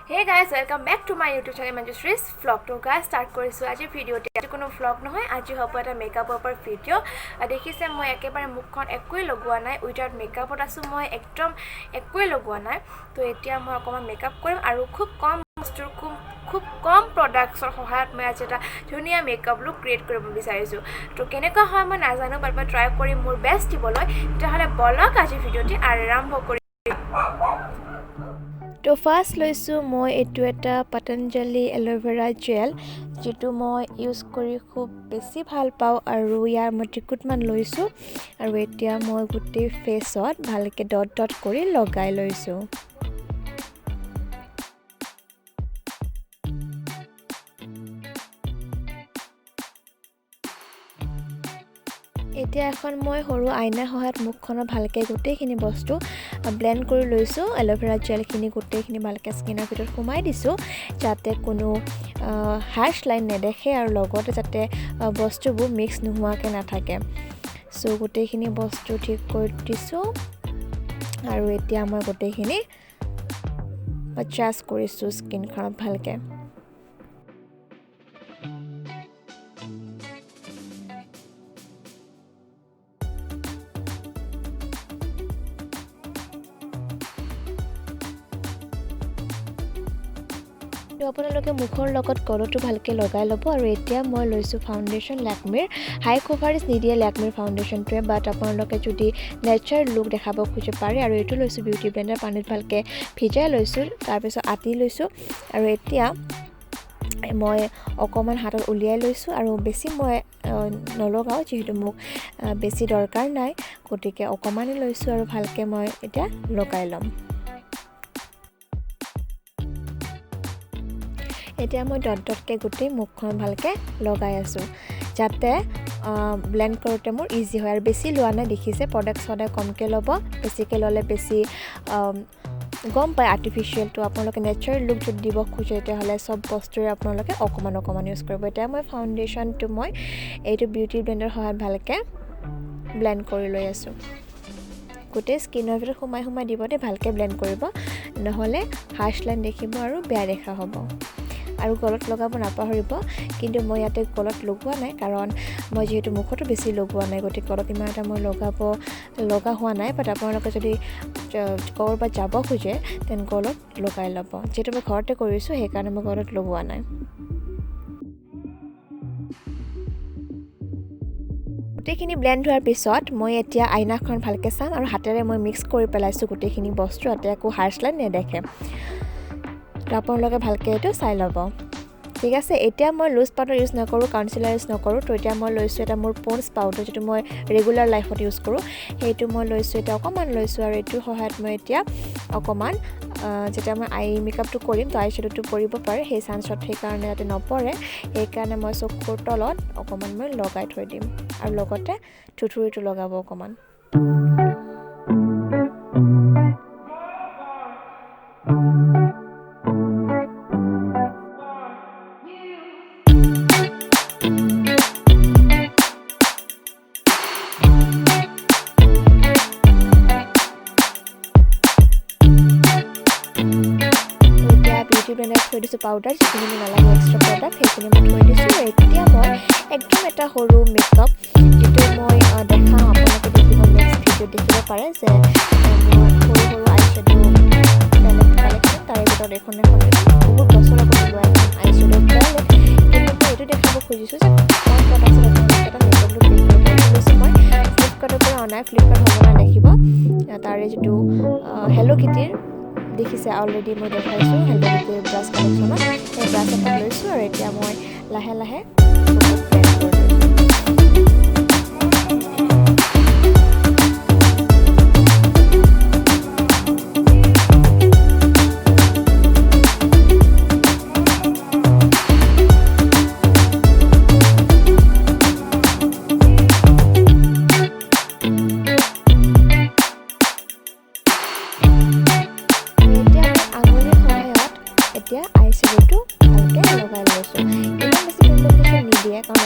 Hey guys, welcome back to my YouTube channel Manjushri's vlog. To guys start কৰিছো আজি ভিডিওতে আজি কোনো vlog নহয় আজি হ'ব এটা মেকআপৰ ওপৰ ভিডিও দেখিছে মই একেবাৰে মুখখন একোই লগোৱা নাই উইদাউট মেকআপত আছো মই একদম একোই লগোৱা নাই তো এতিয়া মই অকমান মেকআপ কৰিম আৰু খুব কম বস্তুৰ খুব কম প্ৰডাক্টছৰ সহায়ত মই আজি এটা ধুনীয়া মেকআপ লুক ক্ৰিয়েট কৰিব বিচাৰিছো তো কেনেকুৱা হয় মই নাজানো বাট মই ট্ৰাই কৰিম মোৰ বেষ্ট দিবলৈ তেতিয়াহলে বলক আজি ভিডিওটি আৰম্ভ কৰি তো ফাৰ্ষ্ট লৈছোঁ মই এইটো এটা পতঞ্জলি এল'ভেৰা জেল যেটো মই ইউজ কৰি খুব বেছি ভাল পাওঁ আৰু ইয়াৰ মই টিকুটমান লৈছোঁ আৰু এতিয়া মই গোটেই ফেচত ভালকে ডট ডট কৰি লগাই লৈছোঁ এতিয়া এখন মই সৰু আইনা সহায়ত মুখখনৰ ভালকে গোটেইখিনি বস্তু ব্লেন্ড কৰি লৈছোঁ এল'ভেৰা জেলখিনি গোটেইখিনি ভালকে স্কিনৰ ভিতৰত সোমাই দিছোঁ যাতে কোনো হাৰ্শ লাইন নেদেখে আৰু লগতে যাতে বস্তুবোৰ মিক্স নোহোৱাকৈ নাথাকে সো গোটেইখিনি বস্তু ঠিক কৰি দিছোঁ আৰু এতিয়া মই গোটেইখিনি এডজাষ্ট কৰিছোঁ স্কিনখনত ভালকে আপোনালোকে মুখৰ লগত কলৰটো ভালকে লগাই ল'ব আৰু এতিয়া মই লৈছোঁ ফাউণ্ডেশ্যন লেকমিৰ হাই কভাৰেজ নিদিয়ে লেকমিৰ ফাউণ্ডেশ্যনটোৱে বাট আপোনালোকে যদি নেচাৰেল লুক দেখাব খোজে পাৰে আৰু এইটো লৈছোঁ বিউটি ব্লেণ্ডাৰ পানীত ভালকে ভিজাই লৈছোঁ তাৰপিছত আতি লৈছোঁ আৰু এতিয়া মই অকমান হাতত উলিয়াই লৈছোঁ আৰু বেছি মই নলগাওঁ যিহেতু মোক বেছি দৰকাৰ নাই গতিকে অকমানে লৈছোঁ আৰু ভালকে মই এতিয়া লগাই ল'ম এতিয়া মই ডট ডটকে গোটেই মুখখন ভালকে লগাই আছোঁ যাতে ব্লেন্ড কৰোঁতে মোৰ ইজি হয় আৰু বেছি লোৱা নাই দেখিছে প্ৰডাক্ট সদায় কমকৈ ল'ব বেছিকৈ ল'লে বেছি গম পায় আৰ্টিফিচিয়েলটো আপোনালোকে নেচাৰেল লুক যদি দিব খোজে তেতিয়াহ'লে চব বস্তুৰে আপোনালোকে অকমান ইউজ কৰিব এতিয়া মই ফাউণ্ডেশ্যনটো মই এইটো বিউটি ব্লেণ্ডাৰ সহায়ত ভালকৈ ব্লেন্ড কৰি লৈ আছোঁ গোটেই স্কিনৰ ভিতৰত সোমাই দিব দেই ভালকৈ ব্লেন্ড কৰিব নহ'লে হাৰ্শ লাইন দেখিব আৰু বেয়া দেখা হ'ব আৰু গলত লগাব নাপাহৰিব কিন্তু মই ইয়াতে গলত লগোৱা নাই কাৰণ মই যিহেতু মুখতো বেছি লগোৱা নাই গতিকে গলত ইমান এটা মই লগা হোৱা নাই বাট আপোনালোকে যদি ক'ৰবাত যাব খোজে তেন গলত লগাই ল'ব যিহেতু মই ঘৰতে কৰিছোঁ সেইকাৰণে মই গলত লগোৱা নাই গোটেইখিনি ব্লেন্ড হোৱাৰ পিছত মই এতিয়া আইনাখন ভালকৈ চাম আৰু হাতেৰে মই মিক্স কৰি পেলাইছোঁ গোটেইখিনি বস্তু যাতে একো হাৰ্শ লাইন নেদেখে আপোনালোকে ভালকৈ এইটো চাই ল'ব ঠিক আছে এতিয়া মই লুজ পাউডাৰ ইউজ নকৰোঁ কনচিলাৰ ইউজ নকৰোঁ তো এতিয়া মই লৈছোঁ এটা মোৰ পণ্ডছ পাউডাৰ যিটো মই ৰেগুলাৰ লাইফত ইউজ কৰোঁ সেইটো মই লৈছোঁ এতিয়া অকণমান লৈছোঁ আৰু এইটোৰ সহায়ত মই এতিয়া অকণমান যেতিয়া মই আই মেকআপটো কৰিম তো আই শ্বেডোটো পৰিব পাৰে সেই চান্সত সেইকাৰণে যাতে নপৰে সেইকাৰণে মই চকুৰ তলত অকণমান মই লগাই থৈ দিম আৰু লগতে থুথুৰিটো লগাব অকণমান থৈ দিছোঁ পাউডাৰ যিখিনি মই নালাগে এক্সট্ৰা প্ৰডাক্ট সেইখিনি মই থৈ দিছোঁ আৰু এতিয়া মই একদম এটা সৰু মেকআপ যিটো মই দেখাওঁ আপোনালোকে দেখিব নেক্সট ভিডিঅ'ত দেখিব পাৰে যে মোৰ সৰু আই শ্বেডো কালেকশ্যন তাৰে ভিতৰত এখন বহুত বছৰ আগত লোৱা এখন আই শ্বেডো ব্ৰেণ্ড কিন্তু মই এইটো দেখাব খুজিছোঁ যে মই প্ৰডাক্টছত আপোনালোকে এটা মেকআপ লুক ক্ৰিয়েট কৰিব লৈছোঁ মই ফ্লিপকাৰ্টৰ পৰা অনা ফ্লিপকাৰ্ট হ'ব না দেখিব তাৰে যিটো হেল্ল' কিটিৰ দেখিছে অলৰেডি মই দেখাইছোঁ হেল্ল' কিটিৰ ব্ৰাছ কালেকশ্যনত সেই ব্ৰাছ এটা লৈছোঁ আৰু এতিয়া মই লাহে লাহে এতিয়া আই শ্বেডোটো ভালকৈ লগাই লৈছোঁ ইমান বেছি পিগমেণ্টেশ্যন নিদিয়ে কাৰণ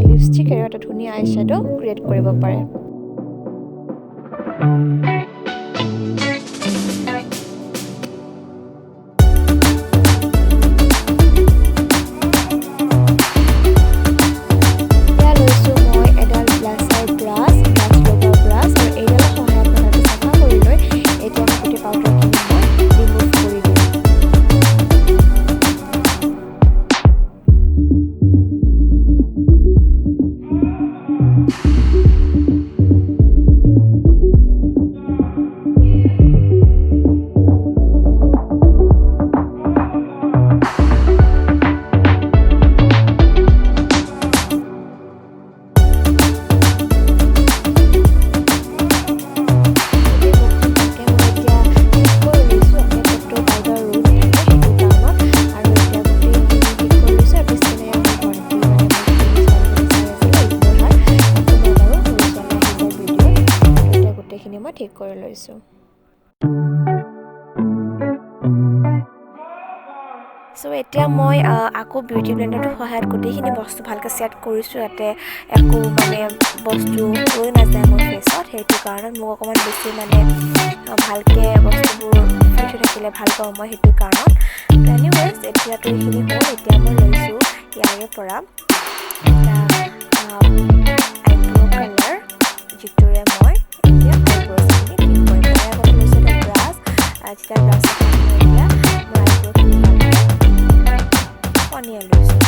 লিপষ্টিক আৰু এটা ধুনীয়া আই শ্বেডো ক্ৰিয়েট কৰিব পাৰে। মই ঠিক কৰি লৈছোঁ। চ' এতিয়া মই আকৌ বিউটি ব্লেণ্ডাৰটোৰ সহায়ত গোটেইখিনি বস্তু ভালকৈ ছেট কৰিছোঁ, যাতে একো মানে বস্তু ৰৈ নাযায় মোৰ ফেচত। সেইটো কাৰণত মোক অকণমান বেছি মানে ভালকৈ বস্তুবোৰ ফিট হৈ থাকিলে ভাল পাওঁ মই, সেইটো কাৰণত। এনিৱেজ এতিয়াতো এইখিনি হ'ল। এতিয়া মই লৈছোঁ ইয়াৰে পৰা এটা আইব্ৰ' কালাৰ, যিটোৰে মই এতিয়া আইব্ৰ'ছখিনি ঠিক কৰিম। মই আগতে লৈছোঁ এটা ব্ৰাছ, যেতিয়া ব্ৰাছত মই এতিয়া মোৰ আইব্ৰ'খিনি ভালকৈ পনিয়াই লৈছোঁ।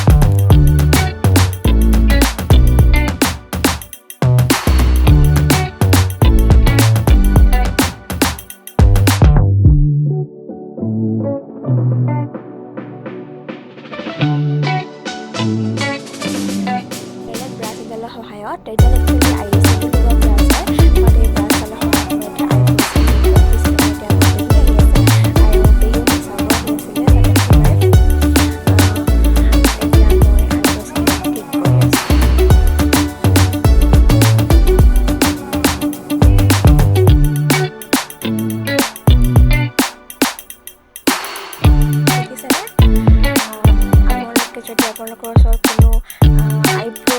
ব্ৰাছ এডালৰ সহায়ত এডাল একচুৱেলি আইলেছটো লোৱা ব্ৰাছ হয়, বাট এই ব্ৰাছডালৰ সহায়ত মই এতিয়া আইব্ৰ'ছখিনি এতিয়া গোটেইখিনি আহি আছে আৰু বেয়ো চাব আহি আছিলে, বাট একো নাই। এতিয়া মই আইব্ৰ'ছখিনি ঠিক কৰি আছোঁ। দেখিছেনে? আপোনালোকে যদি আপোনালোকৰ ওচৰত কোনো আইব্ৰ'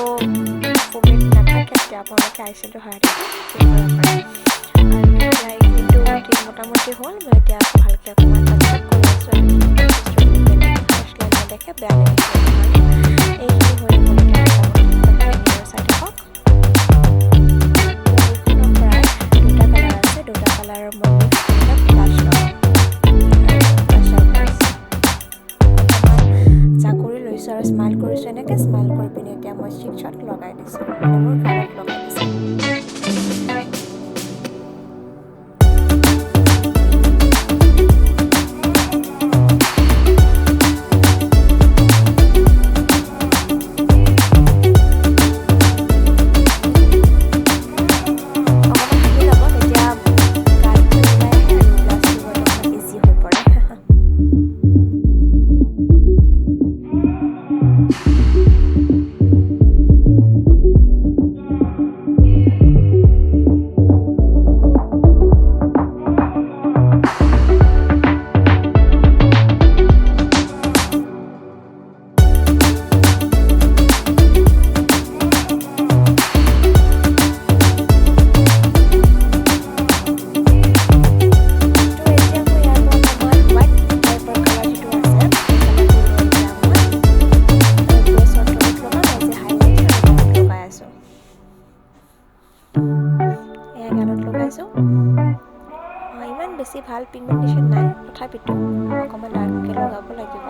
ফোমেট নাথাকে, তেতিয়া আপোনালোকে আই শ্বেডৰ সহায়তে ঠিক কৰিব পাৰে। আৰু এতিয়া এইটো ঠিক মোটামুটি হ'ল। মই এতিয়া ভালকৈ অকণমান টাচ কৰি আছোঁ আৰু ফাৰ্ষ্ট লাইন নেদেখে, বেয়া লাগিছে। এইখিনি হৈ গ'ল এতিয়া মোটামুটি চাই থাকক। এইখনৰ পৰাই দুটা কালাৰ আছে, দুটা কালাৰৰ মই মিক্স কৰি ব্লাছ লগাম। চাকৰি লৈছোঁ আৰু স্মাইল কৰিছোঁ, এনেকৈ স্মাইল কৰি পিনে এতিয়া মই চিক শ্বট লগাই দিছোঁ, মানে মোৰ গালত লগাই দিছোঁ। ইমান বেছি ভাল পিগমেণ্টেশ্যন নাই, তথাপিতো অকণমান ডাৰ্ককৈ লগাব লাগিব,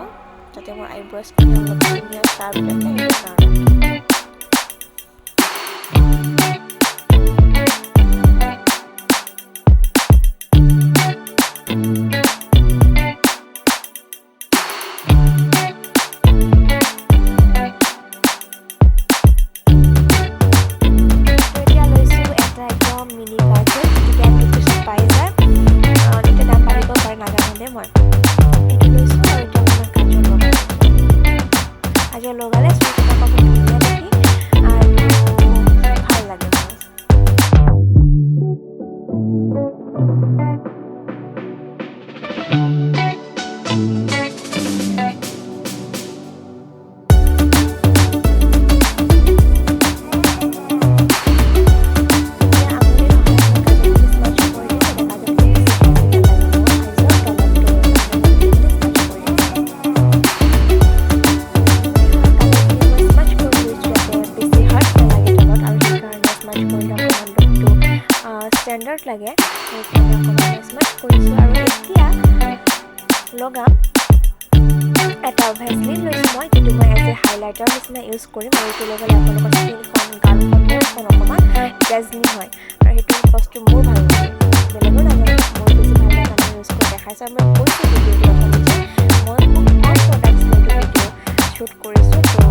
যাতে মোৰ আইব্ৰ'ছখিনি অলপ ধুনীয়া শ্বাৰ্প দেখে, সেইটো কাৰণে। লগালে চুলিকেইটা অকণমান ধুনীয়া দেখি স্মাৰ্ট লাগে সেইকাৰণে অকণমান স্মাৰ্ট কৰিছোঁ আৰু এতিয়া লগাম এটা ভেচলিন লৈছোঁ মই যিটো মই এজ এ হাইলাইটাৰ নিচিনা ইউজ কৰিম আৰু এইটো লগালে আপোনালোকৰ স্কিনখন গালখন মুখখন অকণমান ডেজনি হয় আৰু সেইটো বস্তু মোৰ ভাল লাগে বেলেগৰ নাজানো মোৰ বেছি ভাল লাগে কাৰণে ইউজ কৰি দেখাইছোঁ আৰু মই কৈছোঁ ভিডিঅ'টো অথনি যে মই খুব কম প্ৰডাক্টছ লৈ ভিডিঅ' শ্বুট কৰিছোঁ তো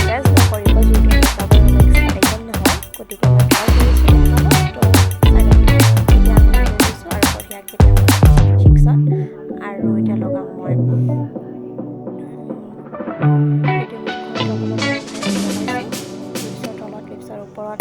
ডেজ নকৰিব যিহেতু মেকআপৰ এক্সপাৰ্ট একদম নহয় গতিকে মই ট্ৰাই কৰিছোঁ দেখাব তো এতিয়া আমি লৈ লৈছোঁ আৰু বঢ়িয়াকৈ চিক্সত আৰু এতিয়া লগাম মই সেইটো মুখখনত অকণমান লগাইছোঁ লিপছৰ তলত লিপছৰ ওপৰত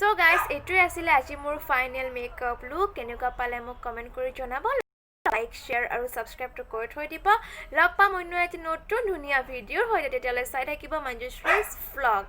So guys, এইটোৱে আছিলে আজি মোৰ ফাইনেল মেকআপ লুক কেনেকুৱা পালে মোক কমেণ্ট কৰি জনাব লাইক শ্বেয়াৰ আৰু ছাবস্ক্ৰাইবটো কৰি থৈ দিব লগ পাম অন্য এটি নতুন ধুনীয়া ভিডিঅ'ৰ সৈতে তেতিয়ালৈ চাই থাকিব মঞ্জুশ্ৰীজ ভ্লগ